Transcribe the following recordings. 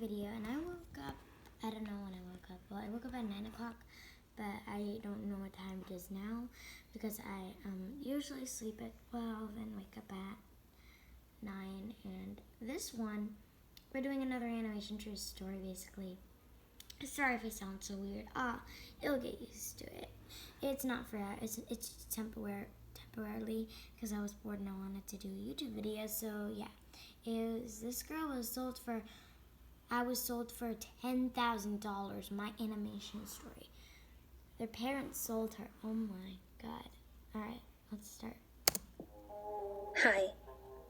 video, and I woke up, I don't know when I woke up. Well, I woke up at 9 o'clock, but I don't know what time it is now because I usually sleep at 12 and wake up at 9. And this one, we're doing another animation true story basically. Sorry if I sound so weird. It'll get used to it. It's not forever. It's temporarily because I was bored and I wanted to do a YouTube video. So yeah, this girl was sold for. I was sold for $10,000. My animation story. Their parents sold her. Oh my god. All right, let's start. Hi,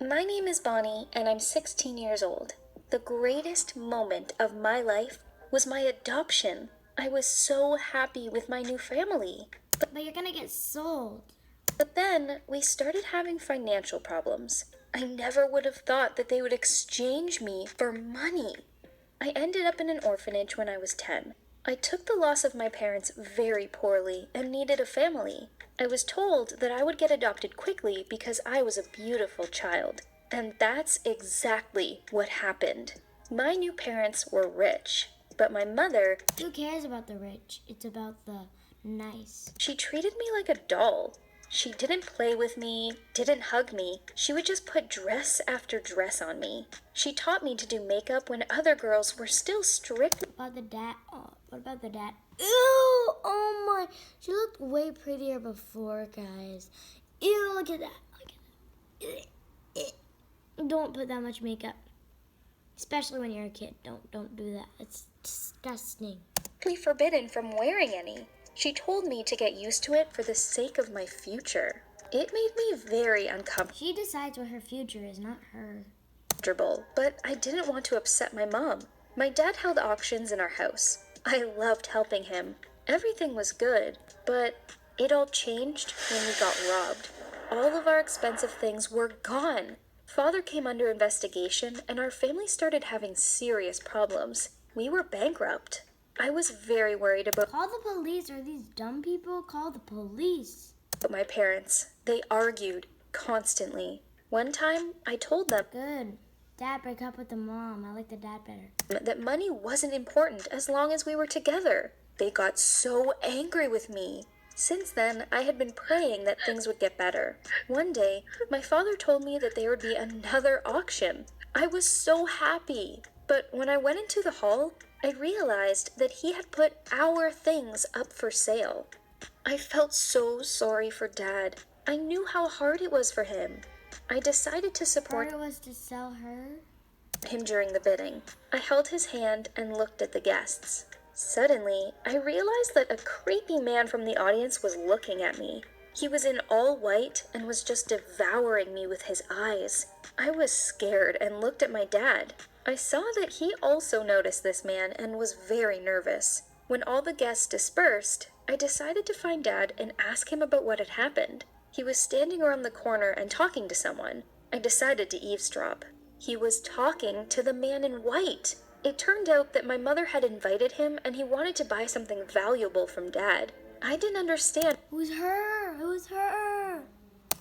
my name is Bonnie and I'm 16 years old. The greatest moment of my life was my adoption. I was so happy with my new family. But you're gonna get sold. But then we started having financial problems. I never would have thought that they would exchange me for money. I ended up in an orphanage when I was 10. I took the loss of my parents very poorly and needed a family. I was told that I would get adopted quickly because I was a beautiful child. And that's exactly what happened. My new parents were rich, but my mother... Who cares about the rich? It's about the nice. She treated me like a doll. She didn't play with me, didn't hug me. She would just put dress after dress on me. She taught me to do makeup when other girls were still strict. What about the dad? What about the dad? Ew! Oh my! She looked way prettier before, guys. Ew! Look at that! Look at that! Don't put that much makeup, especially when you're a kid. Don't do that. It's disgusting. Forbidden from wearing any. She told me to get used to it for the sake of my future. It made me very uncomfortable. She decides what her future is, not her. But I didn't want to upset my mom. My dad held auctions in our house. I loved helping him. Everything was good, but it all changed when we got robbed. All of our expensive things were gone. Father came under investigation and our family started having serious problems. We were bankrupt. I was very worried about... Call the police. Are these dumb people? Call the police. But my parents, they argued constantly. One time, I told them... Good. Dad, break up with the mom. I like the dad better. ...that money wasn't important as long as we were together. They got so angry with me. Since then, I had been praying that things would get better. One day, my father told me that there would be another auction. I was so happy. But when I went into the hall, I realized that he had put our things up for sale. I felt so sorry for Dad. I knew how hard it was for him. I decided to support Part was to sell her him during the bidding. I held his hand and looked at the guests. Suddenly, I realized that a creepy man from the audience was looking at me. He was in all white and was just devouring me with his eyes. I was scared and looked at my dad. I saw that he also noticed this man and was very nervous. When all the guests dispersed, I decided to find Dad and ask him about what had happened. He was standing around the corner and talking to someone. I decided to eavesdrop. He was talking to the man in white. It turned out that my mother had invited him and he wanted to buy something valuable from Dad. I didn't understand Who's her? Who's her?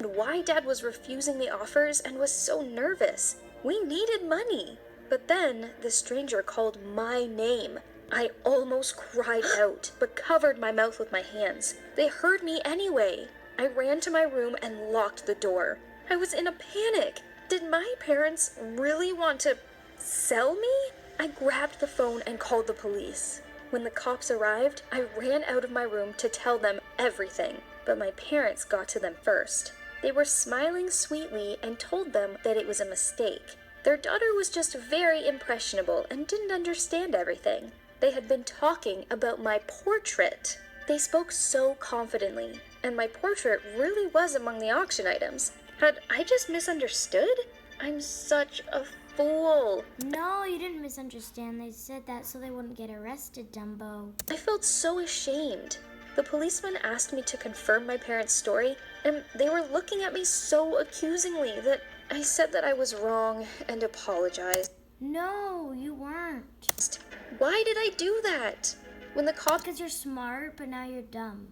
why Dad was refusing the offers and was so nervous. We needed money. But then the stranger called my name. I almost cried out, but covered my mouth with my hands. They heard me anyway. I ran to my room and locked the door. I was in a panic. Did my parents really want to sell me? I grabbed the phone and called the police. When the cops arrived, I ran out of my room to tell them everything, but my parents got to them first. They were smiling sweetly and told them that it was a mistake. Their daughter was just very impressionable and didn't understand everything. They had been talking about my portrait. They spoke so confidently, and my portrait really was among the auction items. Had I just misunderstood? I'm such a fool. No, you didn't misunderstand. They said that so they wouldn't get arrested, Dumbo. I felt so ashamed. The policeman asked me to confirm my parents' story, and they were looking at me so accusingly that I said that I was wrong and apologized. No, you weren't. Why did I do that? When the cops Because you're smart, but now you're dumb.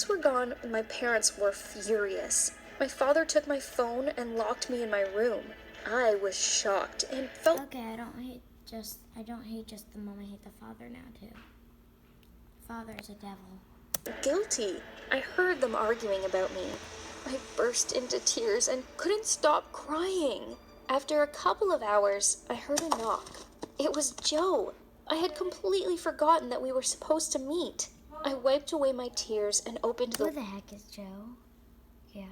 were gone, my parents were furious. My father took my phone and locked me in my room. I was shocked and felt... Okay, I don't hate I don't hate just the mom, I hate the father now too. The father is a devil. Guilty. I heard them arguing about me. I burst into tears and couldn't stop crying. After a couple of hours, I heard a knock. It was Joe. I had completely forgotten that we were supposed to meet. I wiped away my tears and opened Who the the heck is Joe? Yeah.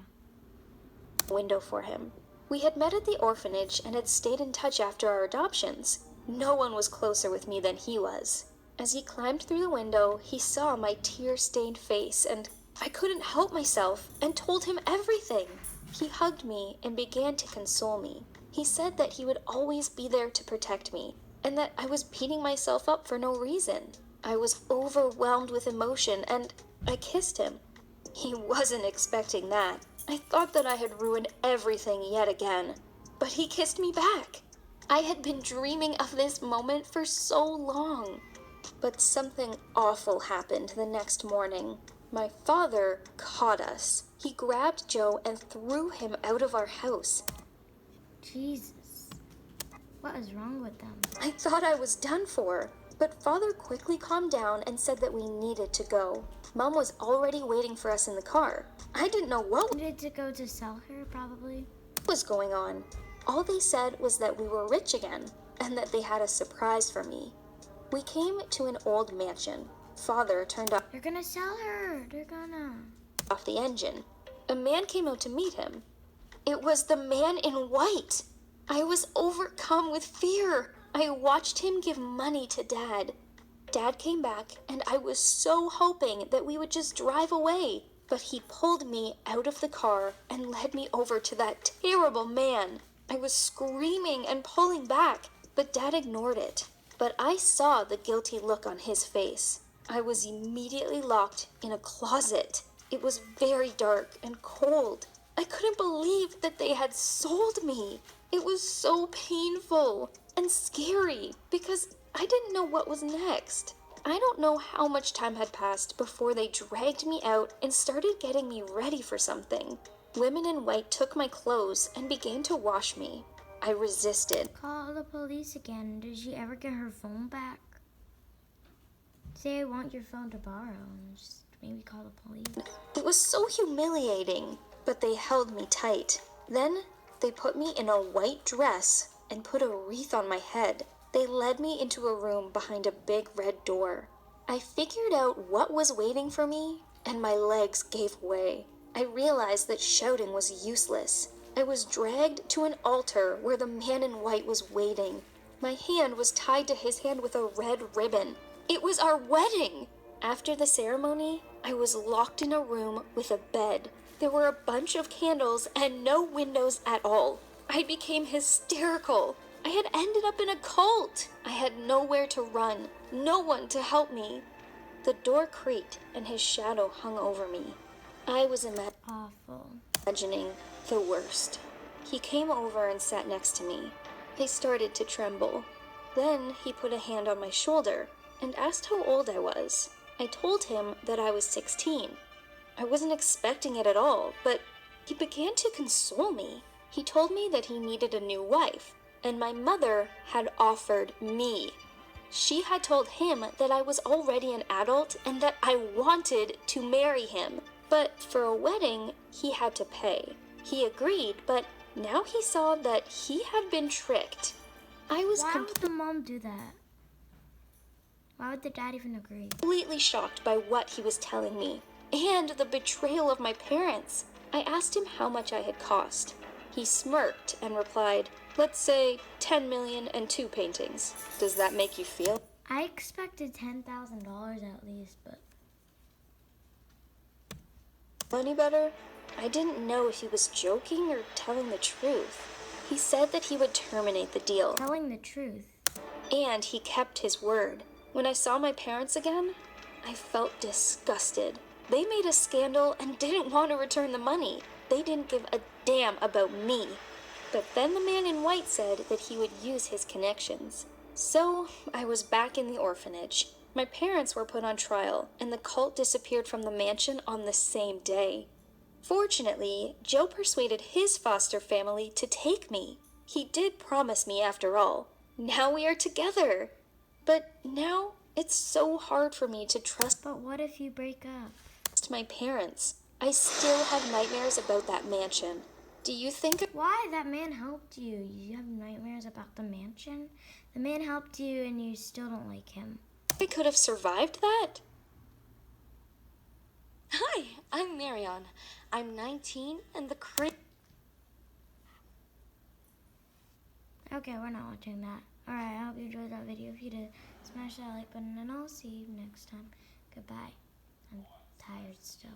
window for him. We had met at the orphanage and had stayed in touch after our adoptions. No one was closer with me than he was. As he climbed through the window, he saw my tear-stained face, and I couldn't help myself and told him everything. He hugged me and began to console me. He said that he would always be there to protect me, and that I was beating myself up for no reason. I was overwhelmed with emotion, and I kissed him. He wasn't expecting that. I thought that I had ruined everything yet again, but he kissed me back. I had been dreaming of this moment for so long. But something awful happened the next morning. My father caught us. He grabbed Joe and threw him out of our house. Jesus. What is wrong with them? I thought I was done for, but Father quickly calmed down and said that we needed to go. Mom was already waiting for us in the car. I didn't know what Needed to go to sell her, probably. was going on. All they said was that we were rich again and that they had a surprise for me. We came to an old mansion. Father turned They're gonna sell her. They're gonna. off the engine. A man came out to meet him. It was the man in white. I was overcome with fear. I watched him give money to Dad. Dad came back, and I was so hoping that we would just drive away. But he pulled me out of the car and led me over to that terrible man. I was screaming and pulling back, but Dad ignored it. But I saw the guilty look on his face. I was immediately locked in a closet. It was very dark and cold. I couldn't believe that they had sold me. It was so painful and scary because I didn't know what was next. I don't know how much time had passed before they dragged me out and started getting me ready for something. Women in white took my clothes and began to wash me. I resisted. Call the police again. Did she ever get her phone back? Say I want your phone to borrow and just maybe call the police. It was so humiliating, but they held me tight. Then they put me in a white dress and put a wreath on my head. They led me into a room behind a big red door. I figured out what was waiting for me, and my legs gave way. I realized that shouting was useless. I was dragged to an altar where the man in white was waiting. My hand was tied to his hand with a red ribbon. It was our wedding! After the ceremony, I was locked in a room with a bed. There were a bunch of candles and no windows at all. I became hysterical. I had ended up in a cult. I had nowhere to run, no one to help me. The door creaked and his shadow hung over me. I was Awful. imagining the worst. He came over and sat next to me. I started to tremble. Then he put a hand on my shoulder and asked how old I was. I told him that I was 16. I wasn't expecting it at all, but he began to console me. He told me that he needed a new wife, and my mother had offered me. She had told him that I was already an adult and that I wanted to marry him. But for a wedding, he had to pay. He agreed, but now he saw that he had been tricked. I was Why would the mom do that? Why would the dad even agree? completely shocked by what he was telling me and the betrayal of my parents. I asked him how much I had cost. He smirked and replied, "Let's say 10 million and 2 paintings. Does that make you feel I expected $10,000 at least, but any better?" I didn't know if he was joking or telling the truth. He said that he would terminate the deal, telling the truth. and he kept his word. When I saw my parents again, I felt disgusted. They made a scandal and didn't want to return the money. They didn't give a damn about me. But then the man in white said that he would use his connections. So I was back in the orphanage. My parents were put on trial, and the cult disappeared from the mansion on the same day. Fortunately, Joe persuaded his foster family to take me. He did promise me after all. Now we are together. But now it's so hard for me to trust But what if you break up? my parents. I still have nightmares about that mansion. Do you think Why? That man helped you. You have nightmares about the mansion? The man helped you and you still don't like him. I could have survived that? Hi, I'm Marion. I'm 19 and the Okay, we're not watching that. Alright, I hope you enjoyed that video. If you did, smash that like button and I'll see you next time. Goodbye. I'm tired still.